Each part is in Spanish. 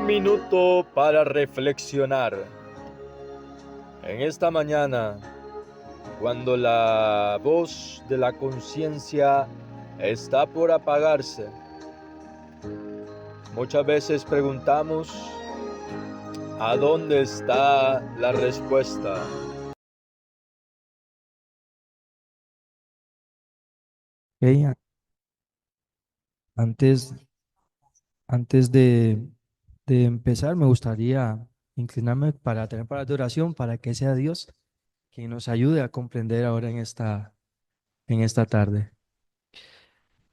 minuto para reflexionar. En esta mañana, cuando la voz de la conciencia está por apagarse, muchas veces preguntamos, ¿a dónde está la respuesta? Ok, antes, antes de empezar, me gustaría inclinarme para tener para de oración, para que sea Dios quien nos ayude a comprender ahora en esta tarde.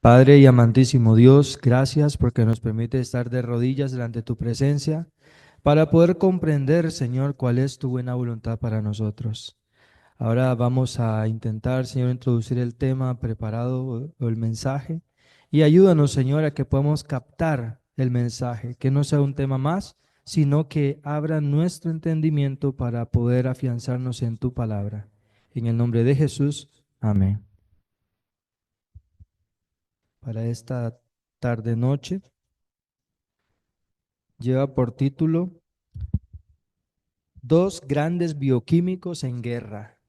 Padre y amantísimo Dios, gracias porque nos permite estar de rodillas delante de tu presencia para poder comprender, Señor, cuál es tu buena voluntad para nosotros. Ahora vamos a intentar, Señor, introducir el tema preparado o el mensaje y ayúdanos, Señor, a que podamos captar el mensaje, que no sea un tema más, sino que abra nuestro entendimiento para poder afianzarnos en tu palabra. En el nombre de Jesús, amén. Para esta tarde noche lleva por título Dos grandes bioquímicos en guerra.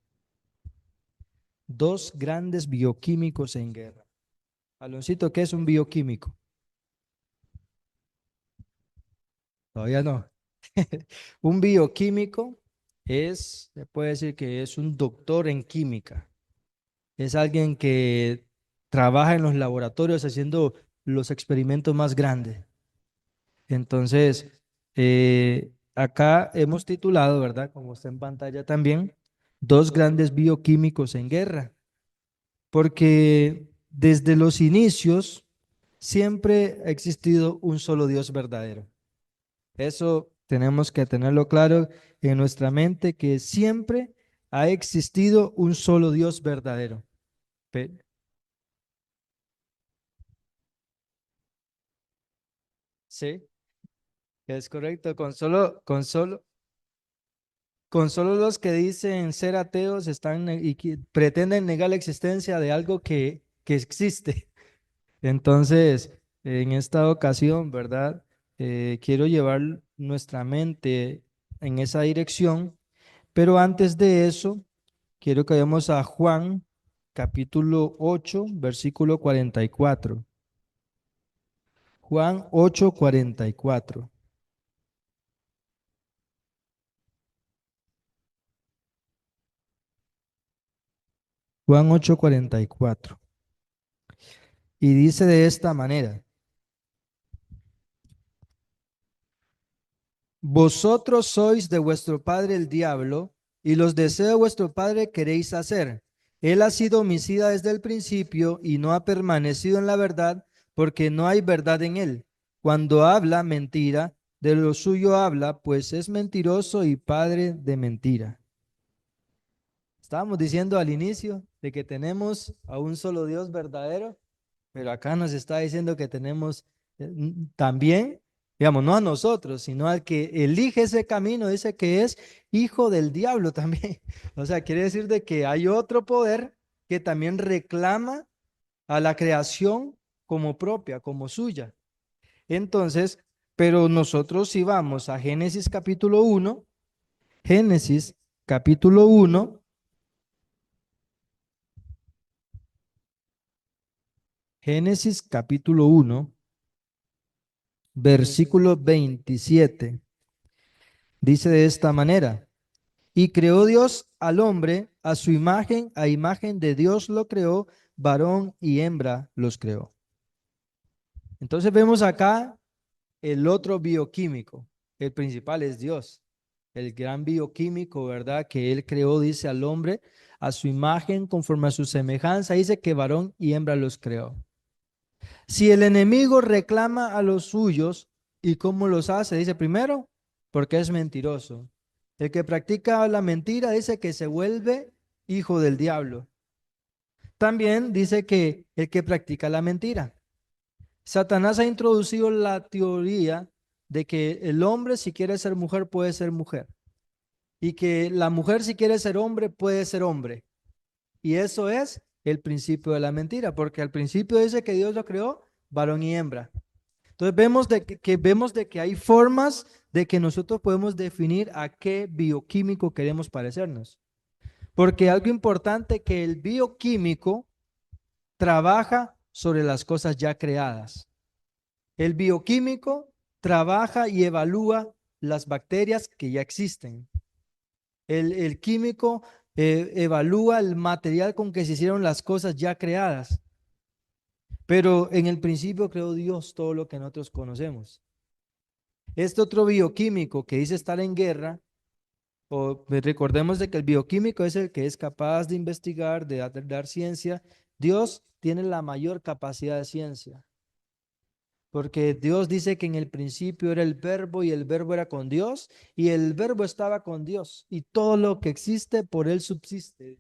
Dos grandes bioquímicos en guerra. Aloncito, ¿qué es un bioquímico? Todavía no. Un bioquímico se puede decir que es un doctor en química. Es alguien que trabaja en los laboratorios haciendo los experimentos más grandes. Entonces, acá hemos titulado, ¿verdad? Como está en pantalla también, dos grandes bioquímicos en guerra, porque desde los inicios siempre ha existido un solo Dios verdadero. Eso tenemos que tenerlo claro en nuestra mente, que siempre ha existido un solo Dios verdadero. Pe- Sí, es correcto. Con solo los que dicen ser ateos y que pretenden negar la existencia de algo que existe. Entonces, en esta ocasión, ¿verdad? Quiero llevar nuestra mente en esa dirección, pero antes de eso, quiero que vayamos a Juan, capítulo 8, versículo 44. Juan 8, 44. Juan 8, 44. Y dice de esta manera: Vosotros sois de vuestro padre el diablo, y los deseos de vuestro padre queréis hacer. Él ha sido homicida desde el principio y no ha permanecido en la verdad, porque no hay verdad en él. Cuando habla mentira, de lo suyo habla, pues es mentiroso y padre de mentira. Estábamos diciendo al inicio de que tenemos a un solo Dios verdadero, pero acá nos está diciendo que tenemos también, digamos, no a nosotros, sino al que elige ese camino, dice que es hijo del diablo también. O sea, quiere decir de que hay otro poder que también reclama a la creación como propia, como suya. Entonces, pero nosotros si vamos a Génesis capítulo uno, Génesis capítulo uno, versículo 27, dice de esta manera: Y creó Dios al hombre a su imagen, a imagen de Dios lo creó, varón y hembra los creó. Entonces vemos acá el otro bioquímico. El principal es Dios, el gran bioquímico, ¿verdad? Que Él creó, dice, al hombre a su imagen, conforme a su semejanza, dice que varón y hembra los creó. Si el enemigo reclama a los suyos, ¿y cómo los hace? Dice primero, porque es mentiroso. El que practica la mentira dice que se vuelve hijo del diablo. También dice que el que practica la mentira. Satanás ha introducido la teoría de que el hombre si quiere ser mujer puede ser mujer y que la mujer si quiere ser hombre puede ser hombre. Y eso es el principio de la mentira, porque al principio dice que Dios lo creó varón y hembra. Entonces vemos de que hay formas de que nosotros podemos definir a qué bioquímico queremos parecernos. Porque algo importante que el bioquímico trabaja sobre las cosas ya creadas. El bioquímico trabaja y evalúa las bacterias que ya existen. El químico evalúa el material con que se hicieron las cosas ya creadas. Pero en el principio creó Dios todo lo que nosotros conocemos. Este otro bioquímico que dice estar en guerra, recordemos de que el bioquímico es el que es capaz de investigar, de dar ciencia. Dios tiene la mayor capacidad de ciencia. Porque Dios dice que en el principio era el verbo y el verbo era con Dios y el verbo estaba con Dios y todo lo que existe por él subsiste.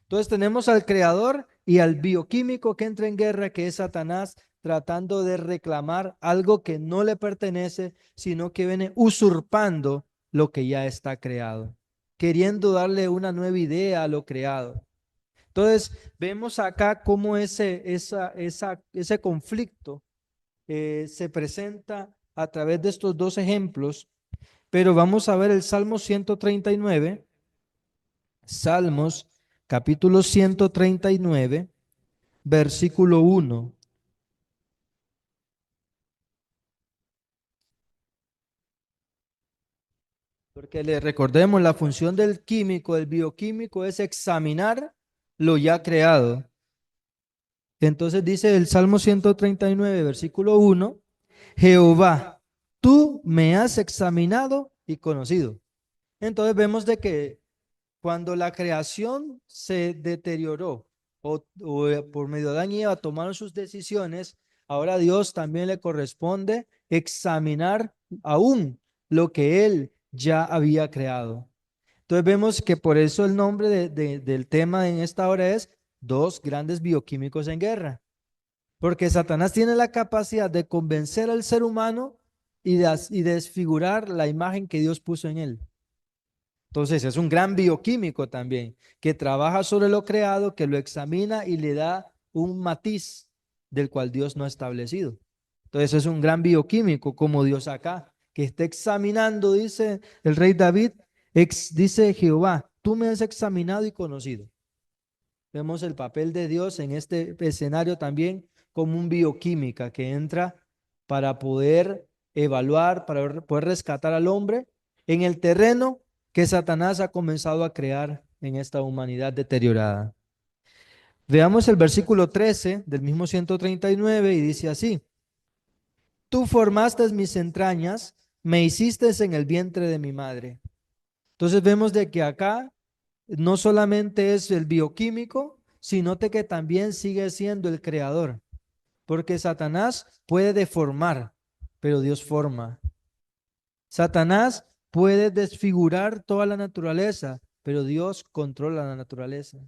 Entonces tenemos al creador y al bioquímico que entra en guerra, que es Satanás, tratando de reclamar algo que no le pertenece, sino que viene usurpando lo que ya está creado, queriendo darle una nueva idea a lo creado. Entonces vemos acá cómo ese conflicto se presenta a través de estos dos ejemplos, pero vamos a ver el Salmo 139, Salmos capítulo 139, versículo 1. Porque le recordemos, la función del químico, del bioquímico, es examinar lo ya creado. Entonces dice el Salmo 139, versículo 1, Jehová, tú me has examinado y conocido. Entonces vemos de que cuando la creación se deterioró por medio de Adán y Eva tomaron sus decisiones, ahora a Dios también le corresponde examinar aún lo que Él ya había creado. Entonces vemos que por eso el nombre del tema en esta hora es dos grandes bioquímicos en guerra. Porque Satanás tiene la capacidad de convencer al ser humano y desfigurar la imagen que Dios puso en él. Entonces es un gran bioquímico también, que trabaja sobre lo creado, que lo examina y le da un matiz del cual Dios no ha establecido. Entonces es un gran bioquímico como Dios acá, que está examinando, dice el rey David, dice Jehová, tú me has examinado y conocido. Vemos el papel de Dios en este escenario también como un bioquímica que entra para poder evaluar, para poder rescatar al hombre en el terreno que Satanás ha comenzado a crear en esta humanidad deteriorada. Veamos el versículo 13 del mismo 139 y dice así, tú formaste mis entrañas, me hiciste en el vientre de mi madre. Entonces vemos de que acá no solamente es el bioquímico, sino de que también sigue siendo el creador, porque Satanás puede deformar, pero Dios forma. Satanás puede desfigurar toda la naturaleza, pero Dios controla la naturaleza.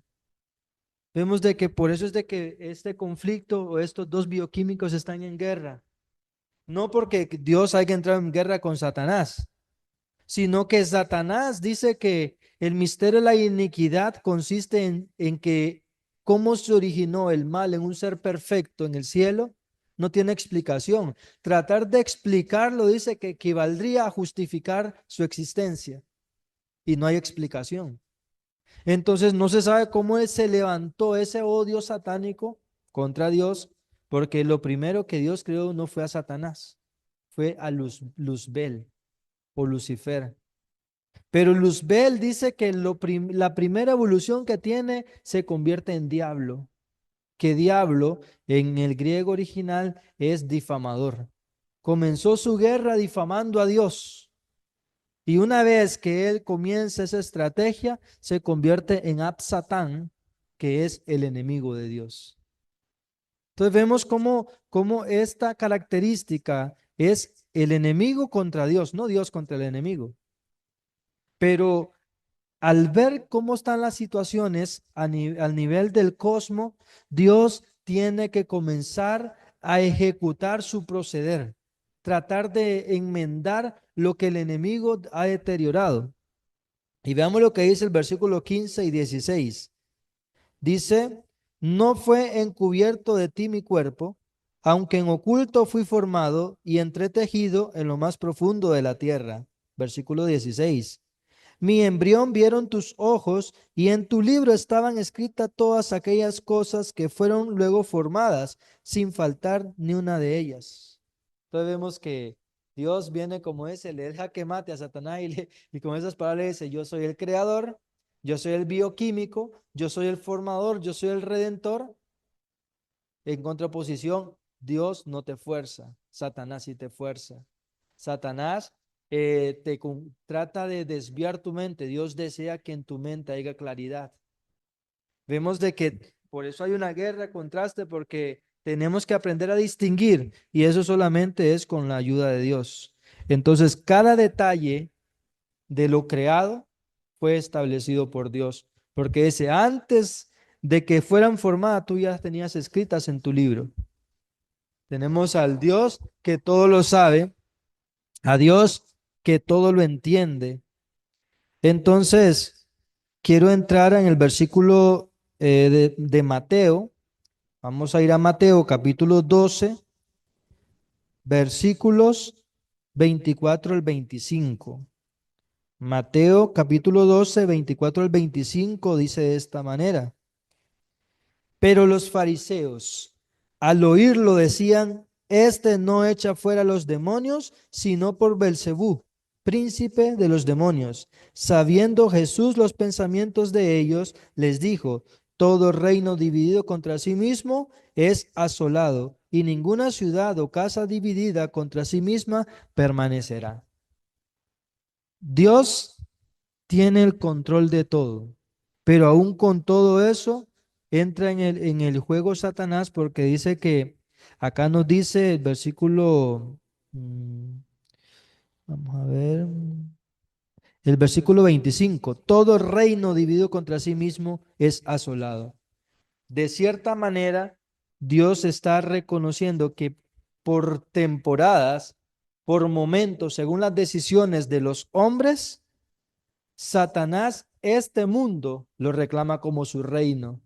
Vemos de que por eso es de que este conflicto o estos dos bioquímicos están en guerra. No porque Dios haya entrado en guerra con Satanás, sino que Satanás dice que el misterio de la iniquidad consiste en que cómo se originó el mal en un ser perfecto en el cielo, no tiene explicación. Tratar de explicarlo dice que equivaldría a justificar su existencia y no hay explicación. Entonces no se sabe cómo se levantó ese odio satánico contra Dios, porque lo primero que Dios creó no fue a Satanás, fue a Luzbel o Lucifer. Pero Luzbel dice que la primera evolución que tiene se convierte en diablo, que diablo en el griego original es difamador. Comenzó su guerra difamando a Dios. Y una vez que él comienza esa estrategia, se convierte en Absatán, que es el enemigo de Dios. Entonces vemos cómo esta característica es el enemigo contra Dios, no Dios contra el enemigo. Pero al ver cómo están las situaciones al nivel del cosmos, Dios tiene que comenzar a ejecutar su proceder, tratar de enmendar lo que el enemigo ha deteriorado. Y veamos lo que dice el versículo 15 y 16. Dice, no fue encubierto de ti mi cuerpo aunque en oculto fui formado y entretejido en lo más profundo de la tierra. Versículo 16. Mi embrión vieron tus ojos y en tu libro estaban escritas todas aquellas cosas que fueron luego formadas, sin faltar ni una de ellas. Entonces vemos que Dios viene como ese, le deja que mate a Satanás y con esas palabras le dice, yo soy el creador, yo soy el bioquímico, yo soy el formador, yo soy el redentor. En contraposición, Dios no te fuerza, Satanás sí te fuerza. Satanás trata de desviar tu mente. Dios desea que en tu mente haya claridad. Vemos de que por eso hay una guerra, contraste, porque tenemos que aprender a distinguir y eso solamente es con la ayuda de Dios. Entonces, cada detalle de lo creado fue establecido por Dios, porque ese antes de que fueran formadas, tú ya las tenías escritas en tu libro. Tenemos al Dios que todo lo sabe, a Dios que todo lo entiende. Entonces, quiero entrar en el versículo de Mateo. Vamos a ir a Mateo capítulo 12, versículos 24 al 25. Mateo capítulo 12, 24 al 25 dice de esta manera. Pero los fariseos, al oírlo, decían, este no echa fuera los demonios, sino por Belcebú, príncipe de los demonios. Sabiendo Jesús los pensamientos de ellos, les dijo, todo reino dividido contra sí mismo es asolado, y ninguna ciudad o casa dividida contra sí misma permanecerá. Dios tiene el control de todo, pero aún con todo eso entra en el juego Satanás porque dice que acá nos dice el versículo, vamos a ver, el versículo 25, todo reino dividido contra sí mismo es asolado. De cierta manera, Dios está reconociendo que por temporadas, por momentos, según las decisiones de los hombres, Satanás, este mundo, lo reclama como su reino.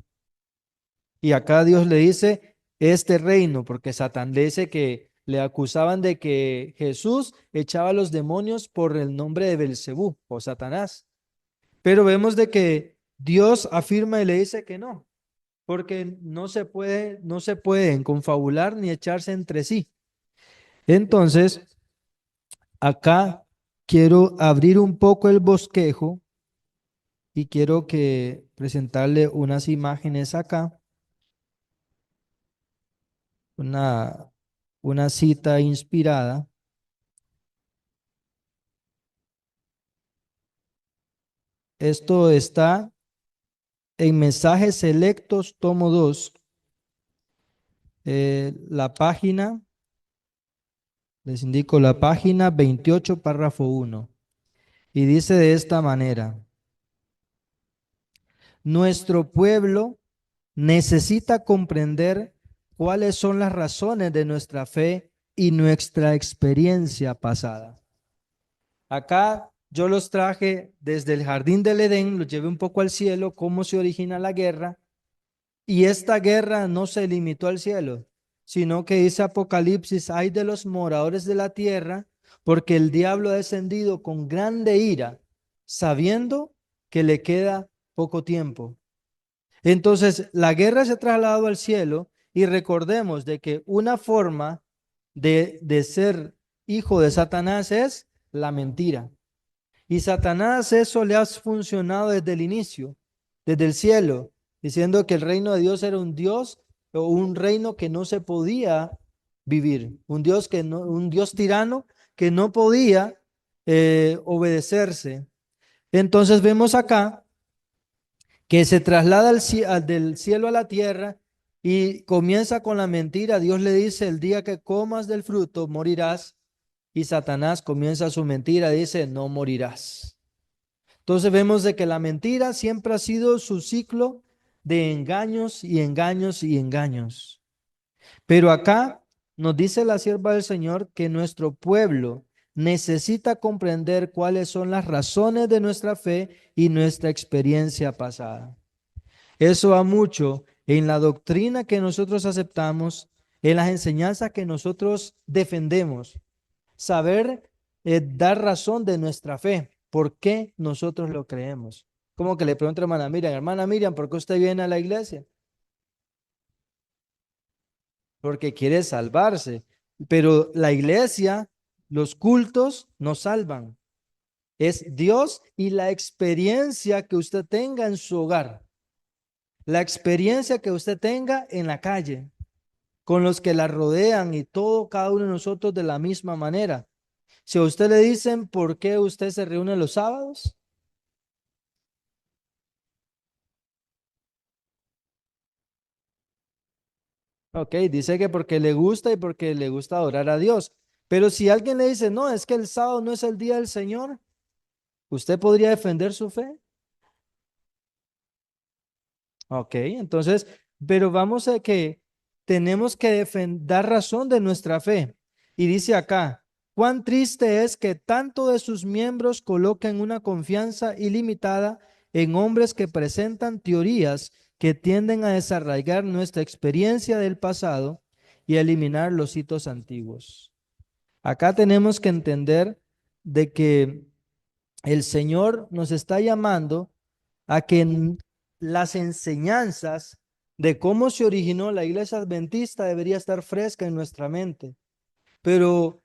Y acá Dios le dice, este reino, porque Satán le dice que le acusaban de que Jesús echaba a los demonios por el nombre de Belcebú o Satanás. Pero vemos de que Dios afirma y le dice que no, porque no se pueden confabular ni echarse entre sí. Entonces, acá quiero abrir un poco el bosquejo y quiero que presentarle unas imágenes acá, una, una cita inspirada. Esto está en Mensajes Selectos, tomo 2, la página, les indico la página 28, párrafo 1, y dice de esta manera, nuestro pueblo necesita comprender cuáles son las razones de nuestra fe y nuestra experiencia pasada. Acá yo los traje desde el jardín del Edén, los llevé un poco al cielo, cómo se origina la guerra. Y esta guerra no se limitó al cielo, sino que dice Apocalipsis, hay de los moradores de la tierra, porque el diablo ha descendido con grande ira, sabiendo que le queda poco tiempo. Entonces, la guerra se ha trasladado al cielo y recordemos de que una forma de ser hijo de Satanás es la mentira. Y Satanás eso le ha funcionado desde el inicio, desde el cielo, diciendo que el reino de Dios era un Dios o un reino que no se podía vivir, un Dios un Dios tirano que no podía obedecerse. Entonces vemos acá que se traslada del cielo a la tierra y comienza con la mentira. Dios le dice, el día que comas del fruto morirás. Y Satanás comienza su mentira, dice, no morirás. Entonces vemos de que la mentira siempre ha sido su ciclo de engaños y engaños y engaños. Pero acá nos dice la sierva del Señor que nuestro pueblo necesita comprender cuáles son las razones de nuestra fe y nuestra experiencia pasada. Eso va mucho en la doctrina que nosotros aceptamos en las enseñanzas que nosotros defendemos, saber dar razón de nuestra fe, por qué nosotros lo creemos. Como que le pregunto a hermana Miriam, ¿por qué usted viene a la iglesia? Porque quiere salvarse, pero la iglesia, los cultos nos salvan. Es Dios y la experiencia que usted tenga en su hogar, la experiencia que usted tenga en la calle, con los que la rodean y todo, cada uno de nosotros de la misma manera. Si a usted le dicen por qué usted se reúne los sábados, ok, dice que porque le gusta y porque le gusta adorar a Dios. Pero si alguien le dice, no, es que el sábado no es el día del Señor, ¿usted podría defender su fe? Ok, entonces, pero vamos a que tenemos que dar razón de nuestra fe. Y dice acá, cuán triste es que tanto de sus miembros coloquen una confianza ilimitada en hombres que presentan teorías que tienden a desarraigar nuestra experiencia del pasado y a eliminar los hitos antiguos. Acá tenemos que entender de que el Señor nos está llamando a que las enseñanzas de cómo se originó la iglesia adventista debería estar fresca en nuestra mente. Pero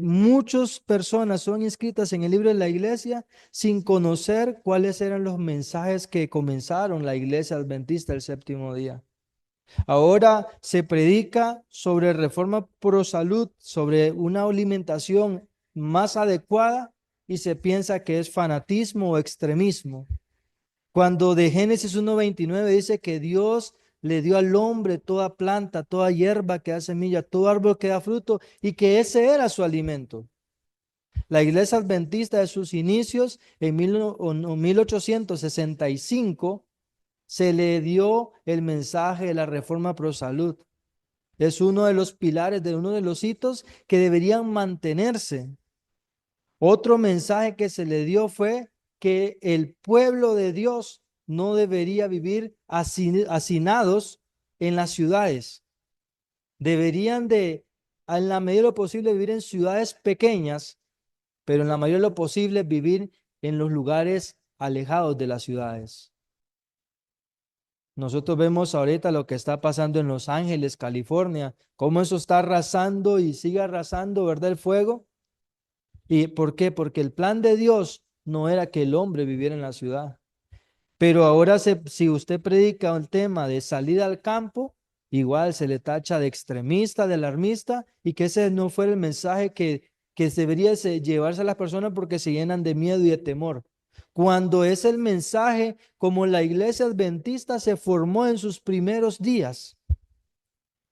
muchas personas son inscritas en el libro de la iglesia sin conocer cuáles eran los mensajes que comenzaron la iglesia adventista el séptimo día. Ahora se predica sobre reforma pro salud, sobre una alimentación más adecuada y se piensa que es fanatismo o extremismo. Cuando de Génesis 1:29 dice que Dios le dio al hombre toda planta, toda hierba que da semilla, todo árbol que da fruto y que ese era su alimento. La iglesia adventista de sus inicios en 1865 se le dio el mensaje de la reforma pro salud. Es uno de los pilares, de uno de los hitos que deberían mantenerse. Otro mensaje que se le dio fue que el pueblo de Dios no debería vivir hacinados en las ciudades. Deberían de, en la medida de lo posible, vivir en ciudades pequeñas, pero en la medida de lo posible vivir en los lugares alejados de las ciudades. Nosotros vemos ahorita lo que está pasando en Los Ángeles, California, cómo eso está arrasando y sigue arrasando, ¿verdad? El fuego. ¿Y por qué? Porque el plan de Dios no era que el hombre viviera en la ciudad. Pero ahora si usted predica el tema de salida al campo, igual se le tacha de extremista, de alarmista, y que ese no fue el mensaje que debería llevarse a las personas porque se llenan de miedo y de temor. Cuando es el mensaje como la iglesia adventista se formó en sus primeros días.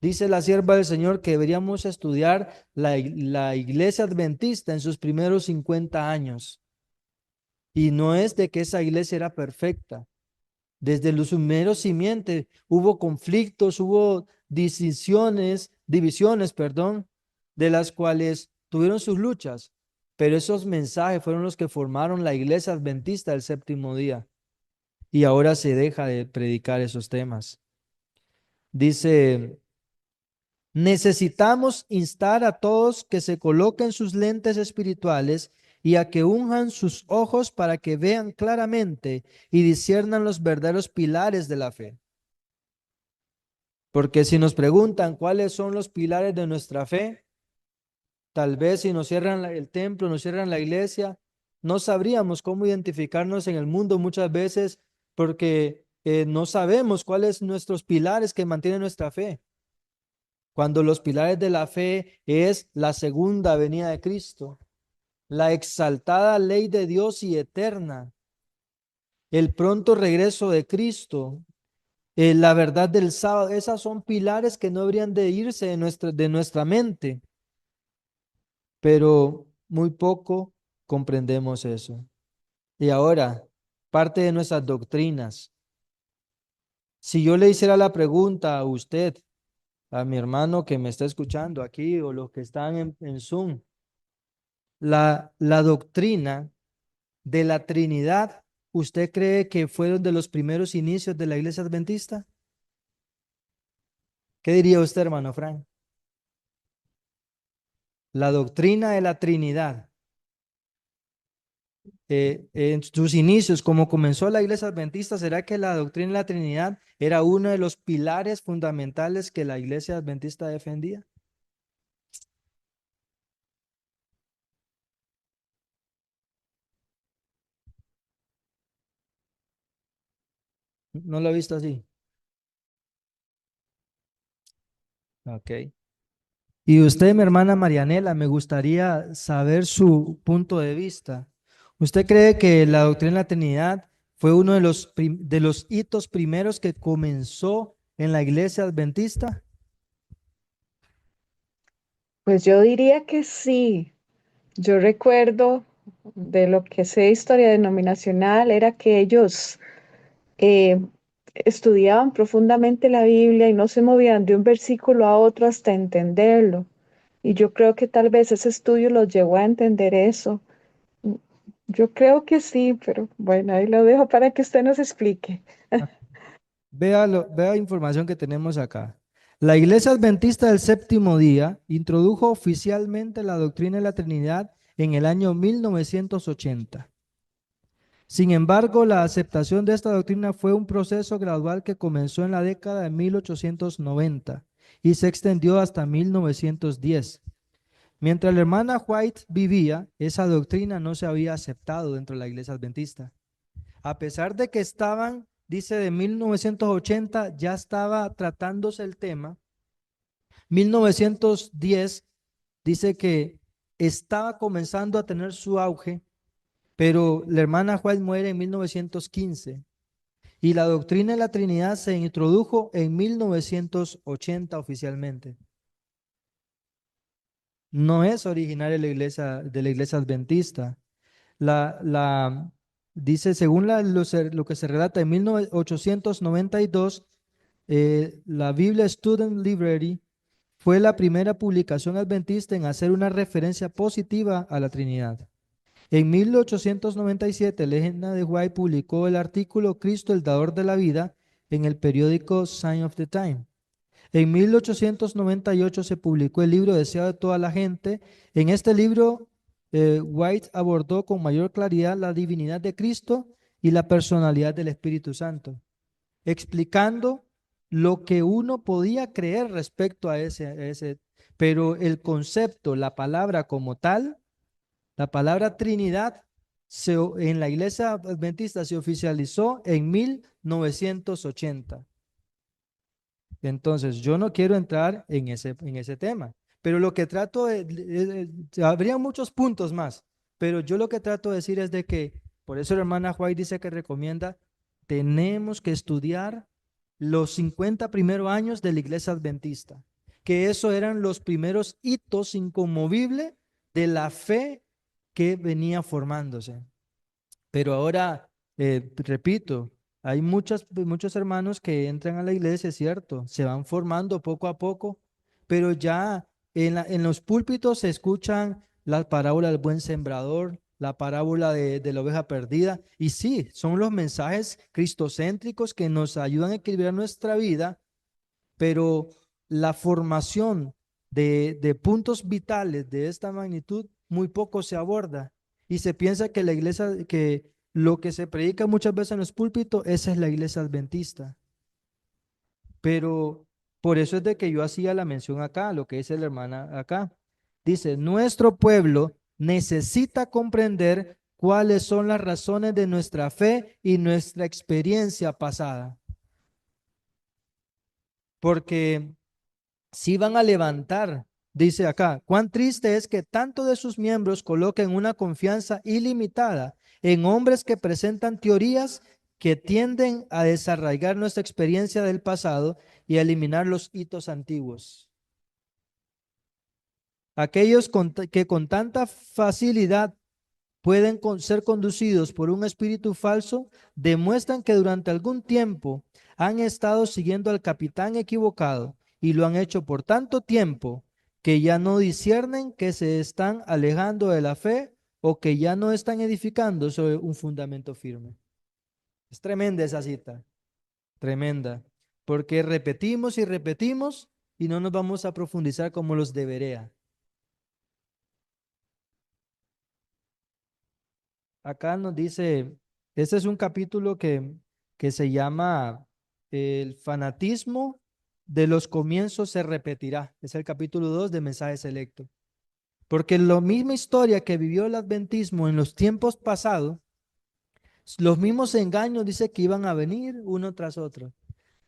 Dice la sierva del Señor que deberíamos estudiar la iglesia adventista en sus primeros 50 años. Y no es de que esa iglesia era perfecta. Desde los primeros simientes hubo conflictos, hubo divisiones, perdón, de las cuales tuvieron sus luchas. Pero esos mensajes fueron los que formaron la iglesia adventista del séptimo día. Y ahora se deja de predicar esos temas. Dice, necesitamos instar a todos que se coloquen sus lentes espirituales y a que unjan sus ojos para que vean claramente y disciernan los verdaderos pilares de la fe. Porque si nos preguntan cuáles son los pilares de nuestra fe, tal vez si nos cierran el templo, nos cierran la iglesia, no sabríamos cómo identificarnos en el mundo muchas veces porque no sabemos cuáles son nuestros pilares que mantienen nuestra fe. Cuando los pilares de la fe es la segunda venida de Cristo, la exaltada ley de Dios y eterna, el pronto regreso de Cristo, la verdad del sábado, esas son pilares que no habrían de irse de nuestra mente, pero muy poco comprendemos eso. Y ahora, parte de nuestras doctrinas. Si yo le hiciera la pregunta a usted, a mi hermano que me está escuchando aquí o los que están en Zoom, la doctrina de la Trinidad, ¿usted cree que fueron de los primeros inicios de la iglesia adventista? ¿Qué diría usted, hermano Frank? La doctrina de la Trinidad. En sus inicios, como comenzó la iglesia adventista, ¿será que la doctrina de la Trinidad era uno de los pilares fundamentales que la iglesia adventista defendía? ¿No lo he visto así? Ok. Y usted, mi hermana Marianela, me gustaría saber su punto de vista. ¿Usted cree que la doctrina de la Trinidad fue uno de de los hitos primeros que comenzó en la iglesia adventista? Pues yo diría que sí. Yo recuerdo de lo que sé de historia denominacional era que ellos eh, estudiaban profundamente la Biblia y no se movían de un versículo a otro hasta entenderlo. Y yo creo que tal vez ese estudio los llevó a entender eso. Yo creo que sí, pero bueno, ahí lo dejo para que usted nos explique. Vea la información que tenemos acá. La Iglesia Adventista del Séptimo Día introdujo oficialmente la doctrina de la Trinidad en el año 1980. Sin embargo, la aceptación de esta doctrina fue un proceso gradual que comenzó en la década de 1890 y se extendió hasta 1910. Mientras la hermana White vivía, esa doctrina no se había aceptado dentro de la Iglesia Adventista. A pesar de que estaban, dice de 1980, ya estaba tratándose el tema. 1910 dice que estaba comenzando a tener su auge, pero la hermana White muere en 1915 y la doctrina de la Trinidad se introdujo en 1980 oficialmente. No es originaria de la iglesia adventista. La, dice, según lo que se relata en 1892, la Biblia Student Library fue la primera publicación adventista en hacer una referencia positiva a la Trinidad. En 1897, Elena de White publicó el artículo Cristo, el dador de la vida, en el periódico Sign of the Time. En 1898 se publicó el libro Deseado de toda la gente. En este libro, White abordó con mayor claridad la divinidad de Cristo y la personalidad del Espíritu Santo, explicando lo que uno podía creer respecto a ese, pero el concepto, la palabra como tal, la palabra Trinidad, en la iglesia adventista se oficializó en 1980. Entonces, yo no quiero entrar en ese tema, pero lo que trato habría muchos puntos más, pero yo lo que trato de decir es de que, por eso la hermana White dice que recomienda, tenemos que estudiar los 50 primeros años de la iglesia adventista, que eso eran los primeros hitos inconmovibles de la fe que venía formándose. Pero ahora, repito, hay muchos hermanos que entran a la iglesia, es cierto, se van formando poco a poco, pero ya en los púlpitos se escuchan la parábola del buen sembrador, la parábola de la oveja perdida, y sí, son los mensajes cristocéntricos que nos ayudan a equilibrar nuestra vida, pero la formación de puntos vitales de esta magnitud muy poco se aborda y se piensa que la iglesia, que lo que se predica muchas veces en los púlpitos, esa es la iglesia adventista. Pero por eso es de que yo hacía la mención acá, lo que dice la hermana acá. Dice, nuestro pueblo necesita comprender cuáles son las razones de nuestra fe y nuestra experiencia pasada. Porque si van a levantar, dice acá, cuán triste es que tanto de sus miembros coloquen una confianza ilimitada en hombres que presentan teorías que tienden a desarraigar nuestra experiencia del pasado y a eliminar los hitos antiguos. Aquellos que con tanta facilidad pueden ser conducidos por un espíritu falso, demuestran que durante algún tiempo han estado siguiendo al capitán equivocado y lo han hecho por tanto tiempo que ya no disciernen que se están alejando de la fe o que ya no están edificando sobre un fundamento firme. Es tremenda esa cita, tremenda, porque repetimos y repetimos y no nos vamos a profundizar como los de Berea. Acá nos dice, este es un capítulo que se llama El fanatismo de los comienzos se repetirá. Es el capítulo 2 de Mensaje Selecto. Porque la misma historia que vivió el adventismo en los tiempos pasados, los mismos engaños dice que iban a venir uno tras otro.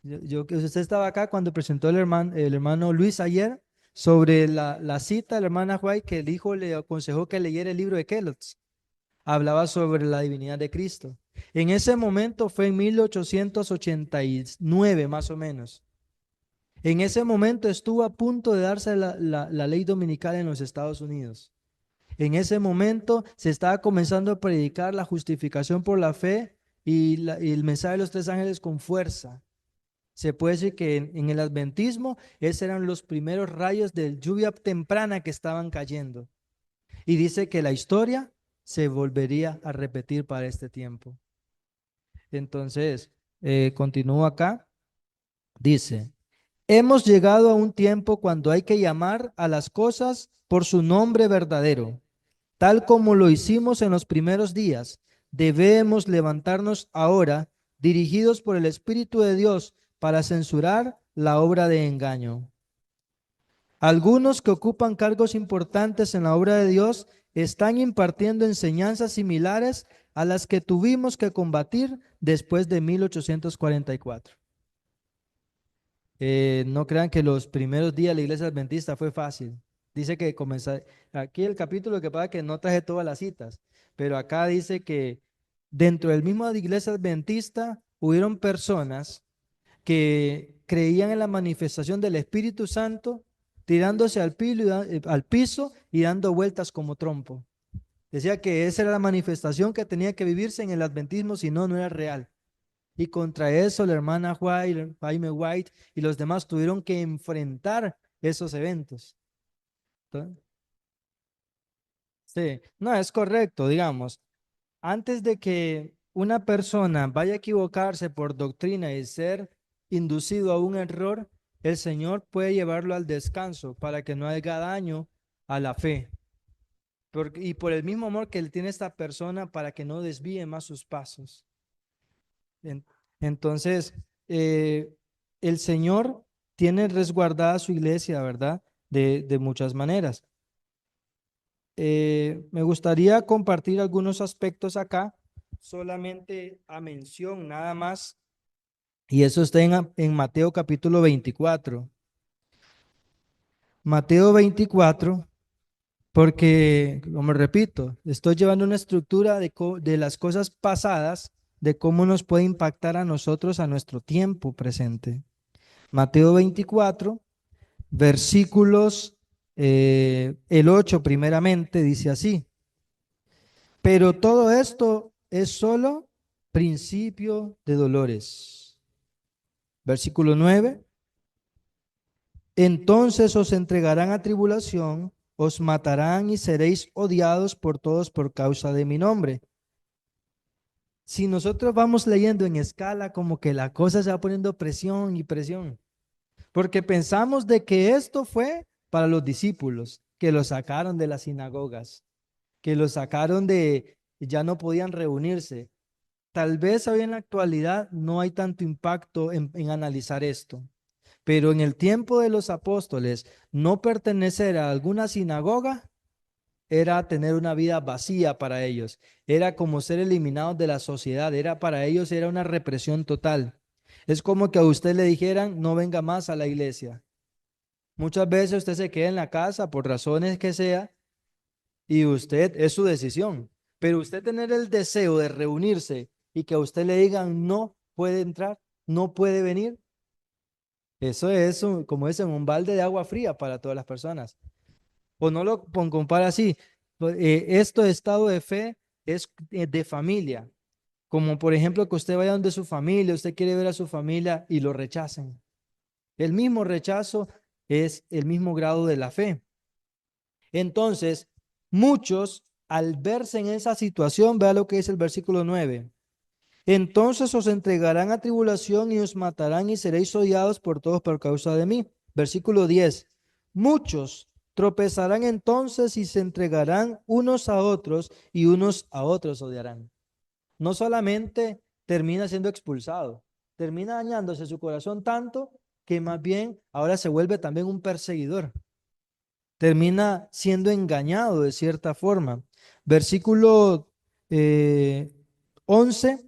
Usted estaba acá cuando presentó el hermano Luis ayer sobre la cita de la hermana White que el hijo le aconsejó que leyera el libro de Kellogg's. Hablaba sobre la divinidad de Cristo. En ese momento fue en 1889 más o menos. En ese momento estuvo a punto de darse la ley dominical en los Estados Unidos. En ese momento se estaba comenzando a predicar la justificación por la fe y el mensaje de los tres ángeles con fuerza. Se puede decir que en el adventismo esos eran los primeros rayos de lluvia temprana que estaban cayendo. Y dice que la historia se volvería a repetir para este tiempo. Entonces, continúo acá. Dice, hemos llegado a un tiempo cuando hay que llamar a las cosas por su nombre verdadero. Tal como lo hicimos en los primeros días, debemos levantarnos ahora, dirigidos por el Espíritu de Dios, para censurar la obra de engaño. Algunos que ocupan cargos importantes en la obra de Dios están impartiendo enseñanzas similares a las que tuvimos que combatir después de 1844. No crean que los primeros días de la iglesia adventista fue fácil. Dice que comenzó, aquí el capítulo que pasa que no traje todas las citas, pero acá dice que dentro del mismo de la iglesia adventista hubieron personas que creían en la manifestación del Espíritu Santo, tirándose al piso y dando vueltas como trompo. Decía que esa era la manifestación que tenía que vivirse en el adventismo, si no, no era real. Y contra eso la hermana White, Jaime White y los demás tuvieron que enfrentar esos eventos. Entonces, sí, no, es correcto, digamos. Antes de que una persona vaya a equivocarse por doctrina y ser inducido a un error, el Señor puede llevarlo al descanso para que no haya daño a la fe. Y por el mismo amor que él tiene a esta persona para que no desvíe más sus pasos. Entonces, el Señor tiene resguardada su iglesia, ¿verdad? De muchas maneras. Me gustaría compartir algunos aspectos acá, solamente a mención nada más, y eso está en Mateo capítulo 24. Mateo 24, porque, como repito, estoy llevando una estructura de las cosas pasadas, de cómo nos puede impactar a nosotros a nuestro tiempo presente. Mateo 24, versículos, el 8 primeramente, dice así. Pero todo esto es solo principio de dolores. Versículo 9. Entonces os entregarán a tribulación, os matarán y seréis odiados por todos por causa de mi nombre. Si nosotros vamos leyendo en escala, como que la cosa se va poniendo presión y presión, porque pensamos de que esto fue para los discípulos, que los sacaron de las sinagogas, que los sacaron ya no podían reunirse. Tal vez hoy en la actualidad no hay tanto impacto en analizar esto, pero en el tiempo de los apóstoles, no pertenecer a alguna sinagoga era tener una vida vacía para ellos, era como ser eliminados de la sociedad, para ellos era una represión total. Es como que a usted le dijeran, no venga más a la iglesia. Muchas veces usted se queda en la casa por razones que sea y usted, es su decisión, pero usted tener el deseo de reunirse y que a usted le digan no puede entrar, no puede venir, eso es, como dicen, un balde de agua fría para todas las personas. O no lo compara así, esto de estado de fe es de familia, como por ejemplo que usted vaya donde su familia, usted quiere ver a su familia y lo rechacen. El mismo rechazo es el mismo grado de la fe. Entonces, muchos al verse en esa situación, vea lo que dice el versículo 9. Entonces os entregarán a tribulación y os matarán y seréis odiados por todos por causa de mí. Versículo 10. Muchos tropezarán entonces y se entregarán unos a otros y unos a otros odiarán. No solamente termina siendo expulsado, termina dañándose su corazón tanto que más bien ahora se vuelve también un perseguidor. Termina siendo engañado de cierta forma. Versículo 11.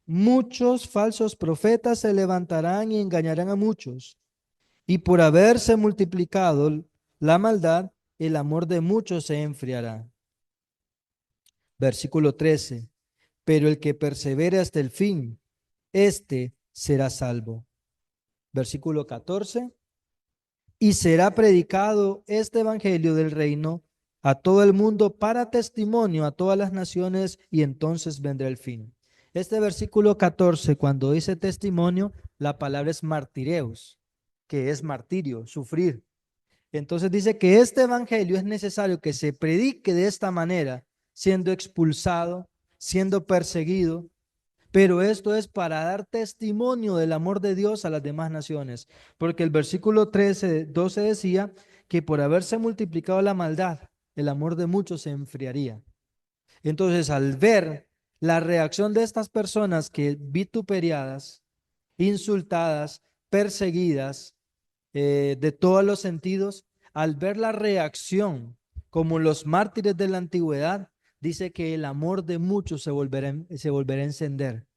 Muchos falsos profetas se levantarán y engañarán a muchos. Y por haberse multiplicado la maldad, el amor de muchos se enfriará. Versículo 13. Pero el que persevere hasta el fin, éste será salvo. Versículo 14. Y será predicado este evangelio del reino a todo el mundo para testimonio a todas las naciones, y entonces vendrá el fin. Este versículo 14, cuando dice testimonio, la palabra es martireos, que es martirio, sufrir. Entonces dice que este evangelio es necesario que se predique de esta manera, siendo expulsado, siendo perseguido, pero esto es para dar testimonio del amor de Dios a las demás naciones, porque el versículo 12 decía que por haberse multiplicado la maldad, el amor de muchos se enfriaría. Entonces, al ver la reacción de estas personas que vituperadas, insultadas, perseguidas, de todos los sentidos, al ver la reacción como los mártires de la antigüedad, dice que el amor de muchos se volverá a encender.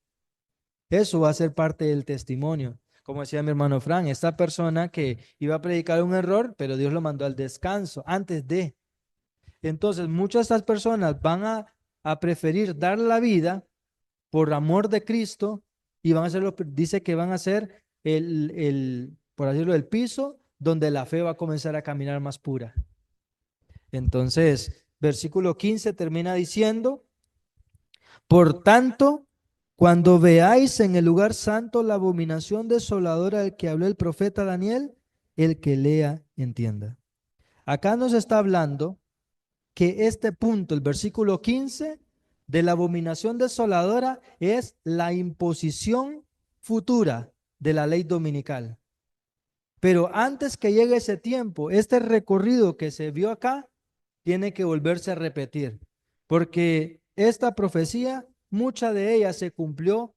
Eso va a ser parte del testimonio. Como decía mi hermano Fran, esta persona que iba a predicar un error, pero Dios lo mandó al descanso antes de. Entonces, muchas de estas personas van a preferir dar la vida por amor de Cristo y van a ser, dice que van a ser por decirlo, el piso donde la fe va a comenzar a caminar más pura. Entonces, versículo 15 termina diciendo, por tanto, cuando veáis en el lugar santo la abominación desoladora del que habló el profeta Daniel, el que lea entienda. Acá nos está hablando que este punto, el versículo 15, de la abominación desoladora es la imposición futura de la ley dominical. Pero antes que llegue ese tiempo, este recorrido que se vio acá tiene que volverse a repetir, porque esta profecía, mucha de ella se cumplió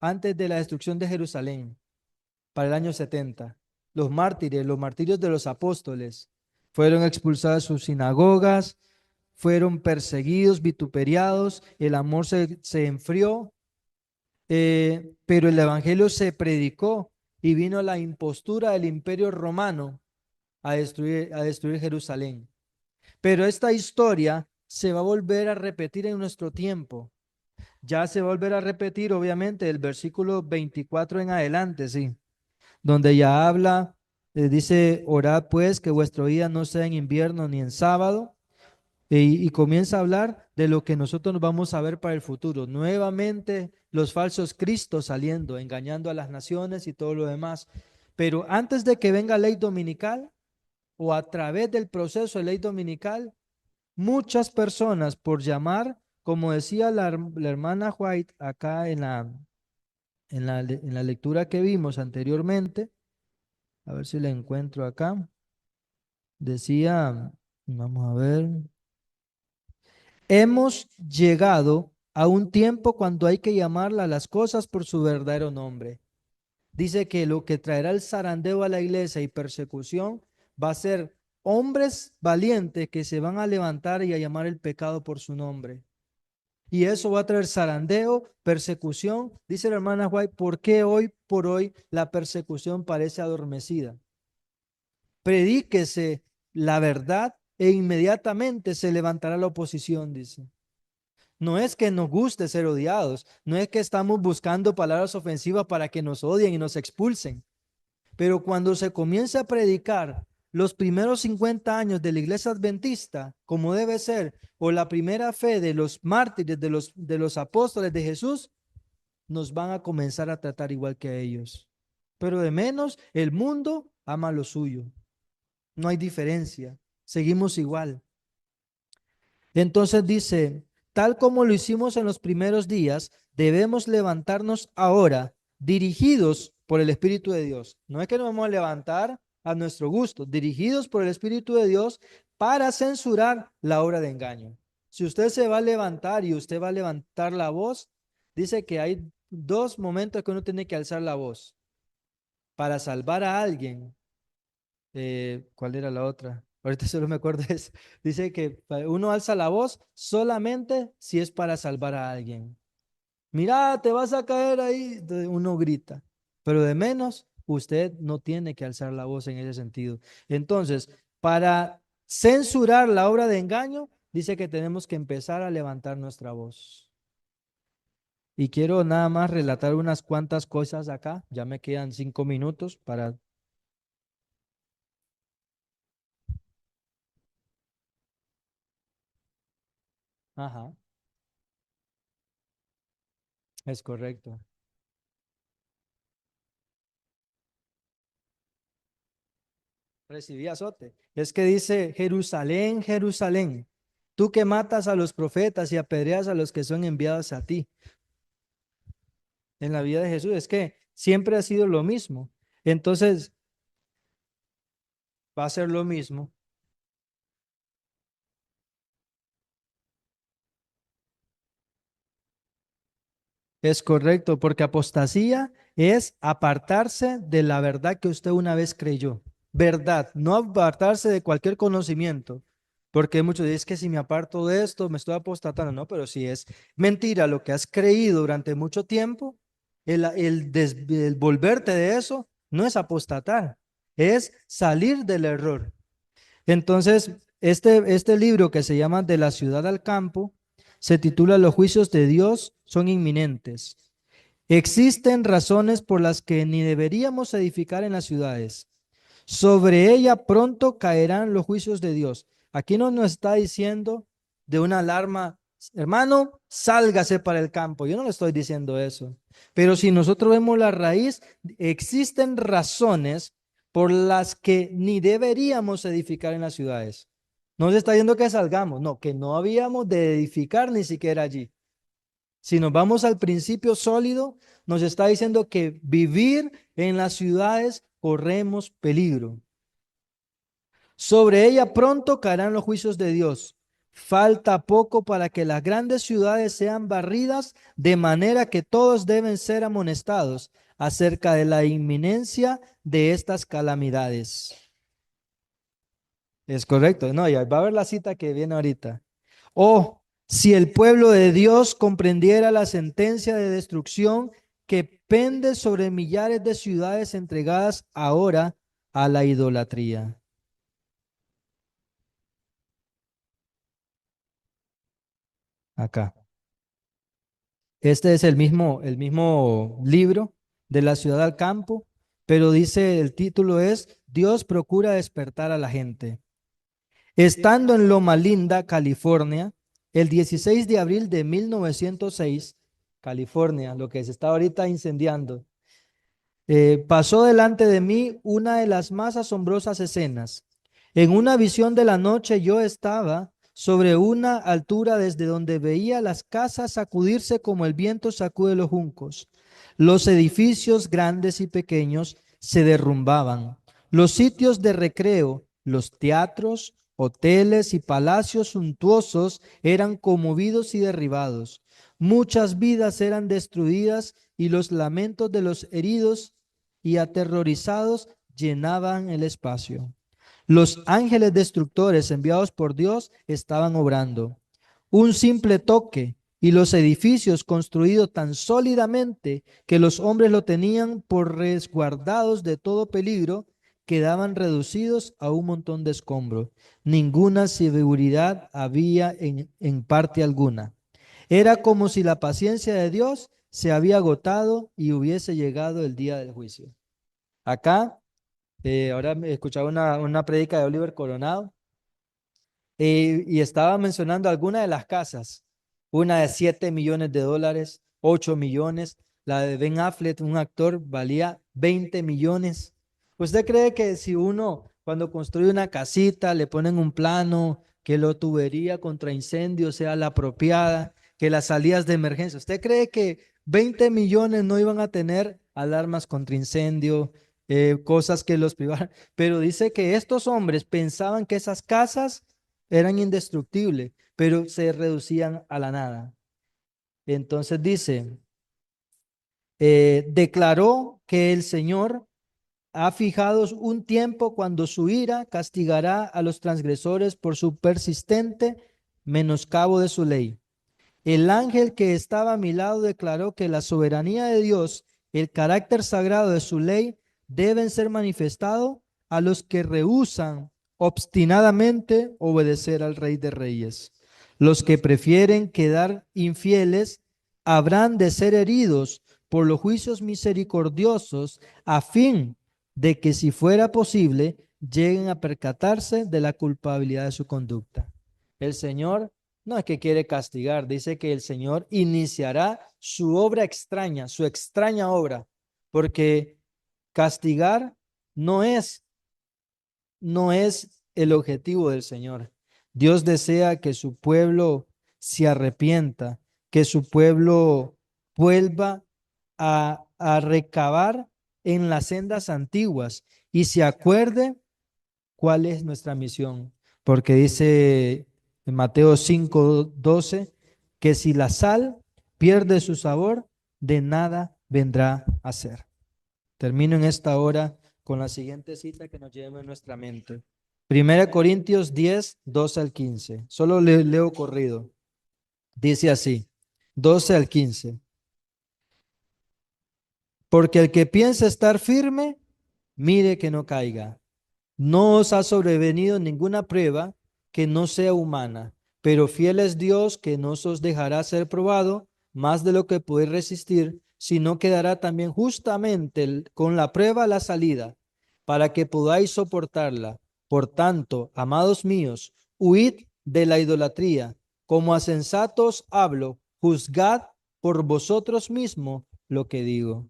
antes de la destrucción de Jerusalén, para el año 70. Los mártires, los martirios de los apóstoles, fueron expulsados de sus sinagogas, fueron perseguidos, vituperiados, el amor se enfrió, pero el evangelio se predicó y vino la impostura del imperio romano a destruir Jerusalén. Pero esta historia se va a volver a repetir en nuestro tiempo. Ya se va a volver a repetir, obviamente, el versículo 24 en adelante, sí, donde ya habla, dice, orad pues que vuestro día no sea en invierno ni en sábado, y comienza a hablar de lo que nosotros nos vamos a ver para el futuro. Nuevamente los falsos cristos saliendo, engañando a las naciones y todo lo demás. Pero antes de que venga ley dominical o a través del proceso de ley dominical, muchas personas por llamar, como decía la hermana White acá en la lectura que vimos anteriormente, a ver si la encuentro acá, decía, vamos a ver, hemos llegado a un tiempo cuando hay que llamarla a las cosas por su verdadero nombre. Dice que lo que traerá el zarandeo a la iglesia y persecución va a ser hombres valientes que se van a levantar y a llamar el pecado por su nombre. Y eso va a traer zarandeo, persecución. Dice la hermana White, ¿por qué hoy por hoy la persecución parece adormecida? Predíquese la verdad e inmediatamente se levantará la oposición, dice. No es que nos guste ser odiados, no es que estamos buscando palabras ofensivas para que nos odien y nos expulsen. Pero cuando se comienza a predicar los primeros 50 años de la iglesia adventista, como debe ser, o la primera fe de los mártires, de los apóstoles de Jesús, nos van a comenzar a tratar igual que a ellos. Pero de menos, el mundo ama lo suyo. No hay diferencia, seguimos igual. Entonces dice, tal como lo hicimos en los primeros días, debemos levantarnos ahora, dirigidos por el Espíritu de Dios. No es que nos vamos a levantar a nuestro gusto, dirigidos por el Espíritu de Dios para censurar la obra de engaño. Si usted se va a levantar y usted va a levantar la voz, dice que hay dos momentos que uno tiene que alzar la voz para salvar a alguien. ¿Cuál era la otra? Ahorita solo me acuerdo de eso. Dice que uno alza la voz solamente si es para salvar a alguien. Mira, te vas a caer ahí. Entonces uno grita, pero de menos usted no tiene que alzar la voz en ese sentido. Entonces, para censurar la obra de engaño, dice que tenemos que empezar a levantar nuestra voz. Y quiero nada más relatar unas cuantas cosas acá. Ya me quedan 5 minutos para... Ajá, es correcto. Recibí azote. Es que dice, Jerusalén, Jerusalén, tú que matas a los profetas y apedreas a los que son enviados a ti. En la vida de Jesús es que siempre ha sido lo mismo. Entonces, va a ser lo mismo. Es correcto, porque apostasía es apartarse de la verdad que usted una vez creyó. Verdad, no apartarse de cualquier conocimiento. Porque muchos dicen que si me aparto de esto, me estoy apostatando. No, pero si es mentira lo que has creído durante mucho tiempo, el volverte de eso no es apostatar, es salir del error. Entonces, este libro que se llama De la ciudad al campo, se titula Los juicios de Dios son inminentes. Existen razones por las que ni deberíamos edificar en las ciudades. Sobre ella pronto caerán los juicios de Dios. Aquí no nos está diciendo de una alarma, hermano, sálgase para el campo. Yo no le estoy diciendo eso. Pero si nosotros vemos la raíz, existen razones por las que ni deberíamos edificar en las ciudades. No se está diciendo que salgamos, no, que no habíamos de edificar ni siquiera allí. Si nos vamos al principio sólido, nos está diciendo que vivir en las ciudades corremos peligro. Sobre ella pronto caerán los juicios de Dios. Falta poco para que las grandes ciudades sean barridas, de manera que todos deben ser amonestados acerca de la inminencia de estas calamidades. Es correcto, no, ya va a ver la cita que viene ahorita. Oh, si el pueblo de Dios comprendiera la sentencia de destrucción que pende sobre millares de ciudades entregadas ahora a la idolatría. Acá. Este es el mismo libro de la ciudad al campo, pero dice, el título es Dios procura despertar a la gente. Estando en Loma Linda, California, el 16 de abril de 1906, California, lo que se está ahorita incendiando, pasó delante de mí una de las más asombrosas escenas. En una visión de la noche yo estaba sobre una altura desde donde veía las casas sacudirse como el viento sacude los juncos. Los edificios grandes y pequeños se derrumbaban. Los sitios de recreo, los teatros, hoteles y palacios suntuosos eran conmovidos y derribados. Muchas vidas eran destruidas y los lamentos de los heridos y aterrorizados llenaban el espacio. Los ángeles destructores enviados por Dios estaban obrando. Un simple toque y los edificios construidos tan sólidamente que los hombres lo tenían por resguardados de todo peligro, quedaban reducidos a un montón de escombros. Ninguna seguridad había en parte alguna. Era como si la paciencia de Dios se había agotado y hubiese llegado el día del juicio. Acá, ahora me escuchaba una prédica de Oliver Coronado y estaba mencionando algunas de las casas. Una de 7 millones de dólares, 8 millones. La de Ben Affleck, un actor, valía 20 millones. ¿Usted cree que si uno, cuando construye una casita, le ponen un plano, que la tubería contra incendio sea la apropiada, que las salidas de emergencia, ¿usted cree que 20 millones no iban a tener alarmas contra incendio, cosas que los privaban. Pero dice que estos hombres pensaban que esas casas eran indestructibles, pero se reducían a la nada. Entonces dice, declaró que el Señor ha fijado un tiempo cuando su ira castigará a los transgresores por su persistente menoscabo de su ley. El ángel que estaba a mi lado declaró que la soberanía de Dios, el carácter sagrado de su ley, deben ser manifestados a los que rehúsan obstinadamente obedecer al Rey de Reyes. Los que prefieren quedar infieles habrán de ser heridos por los juicios misericordiosos a fin de que, si fuera posible, lleguen a percatarse de la culpabilidad de su conducta. El Señor no es que quiere castigar, dice que el Señor iniciará su obra extraña, su extraña obra, porque castigar no es, no es el objetivo del Señor. Dios desea que su pueblo se arrepienta, que su pueblo vuelva a recabar en las sendas antiguas y se acuerde cuál es nuestra misión, porque dice en Mateo 5:12 que si la sal pierde su sabor, de nada vendrá a ser. Termino en esta hora con la siguiente cita que nos lleva en nuestra mente. 1 Corintios 10:12 al 15. Solo leo corrido. Dice así, 12 al 15. Porque el que piensa estar firme, mire que no caiga. No os ha sobrevenido ninguna prueba que no sea humana, pero fiel es Dios, que no os dejará ser probado más de lo que podéis resistir, sino que dará también justamente con la prueba la salida, para que podáis soportarla. Por tanto, amados míos, huid de la idolatría. Como a sensatos hablo, juzgad por vosotros mismos lo que digo.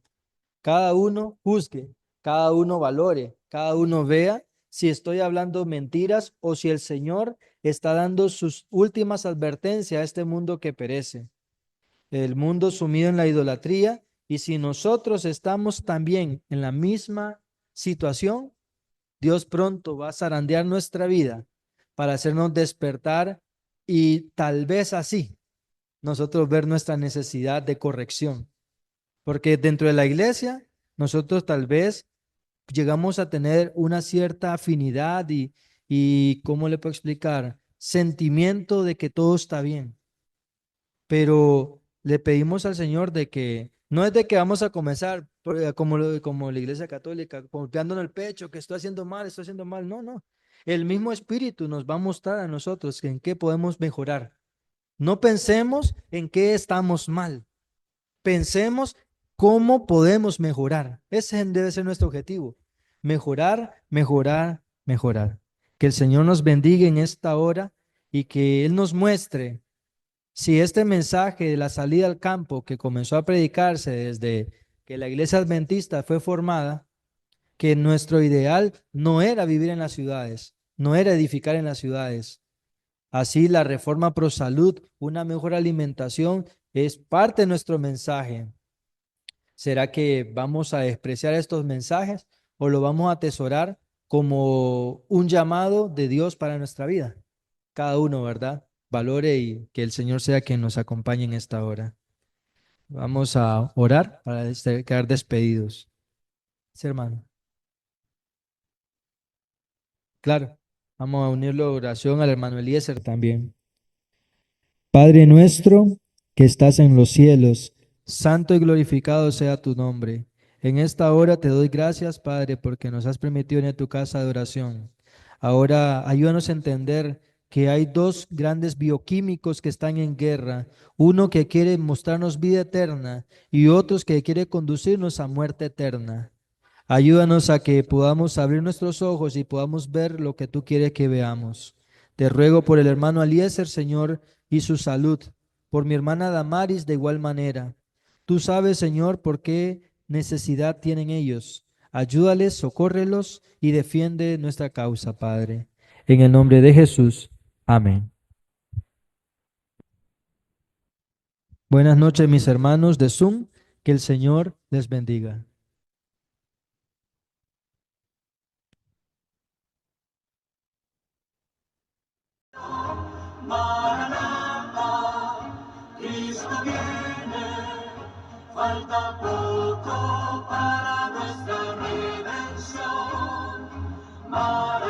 Cada uno juzgue, cada uno valore, cada uno vea si estoy hablando mentiras o si el Señor está dando sus últimas advertencias a este mundo que perece. El mundo sumido en la idolatría, y si nosotros estamos también en la misma situación, Dios pronto va a zarandear nuestra vida para hacernos despertar y tal vez así nosotros ver nuestra necesidad de corrección. Porque dentro de la iglesia, nosotros tal vez llegamos a tener una cierta afinidad y ¿cómo le puedo explicar? Sentimiento de que todo está bien. Pero le pedimos al Señor de que no es de que vamos a comenzar como la iglesia católica, golpeándonos el pecho, que estoy haciendo mal, estoy haciendo mal. No, no. El mismo Espíritu nos va a mostrar a nosotros en qué podemos mejorar. No pensemos en qué estamos mal. Pensemos cómo podemos mejorar. Ese debe ser nuestro objetivo. Mejorar, mejorar, mejorar. Que el Señor nos bendiga en esta hora y que Él nos muestre si este mensaje de la salida al campo que comenzó a predicarse desde que la iglesia adventista fue formada, que nuestro ideal no era vivir en las ciudades, no era edificar en las ciudades. Así la reforma pro salud, una mejor alimentación, es parte de nuestro mensaje. ¿Será que vamos a despreciar estos mensajes o lo vamos a atesorar como un llamado de Dios para nuestra vida? Cada uno, ¿verdad? Valore y que el Señor sea quien nos acompañe en esta hora. Vamos a orar para quedar despedidos. Sí, hermano. Claro, vamos a unir la oración al hermano Eliezer también. Padre nuestro que estás en los cielos, santo y glorificado sea tu nombre. En esta hora te doy gracias, Padre, porque nos has permitido venir a tu casa de oración. Ahora ayúdanos a entender que hay dos grandes bioquímicos que están en guerra, uno que quiere mostrarnos vida eterna y otros que quiere conducirnos a muerte eterna. Ayúdanos a que podamos abrir nuestros ojos y podamos ver lo que tú quieres que veamos. Te ruego por el hermano Eliezer, Señor, y su salud, por mi hermana Damaris de igual manera. Tú sabes, Señor, por qué necesidad tienen ellos. Ayúdales, socórrelos y defiende nuestra causa, Padre. En el nombre de Jesús. Amén. Buenas noches, mis hermanos de Zoom. Que el Señor les bendiga. Maranatha, Cristo viene, falta poco para nuestra redención. Maranatha,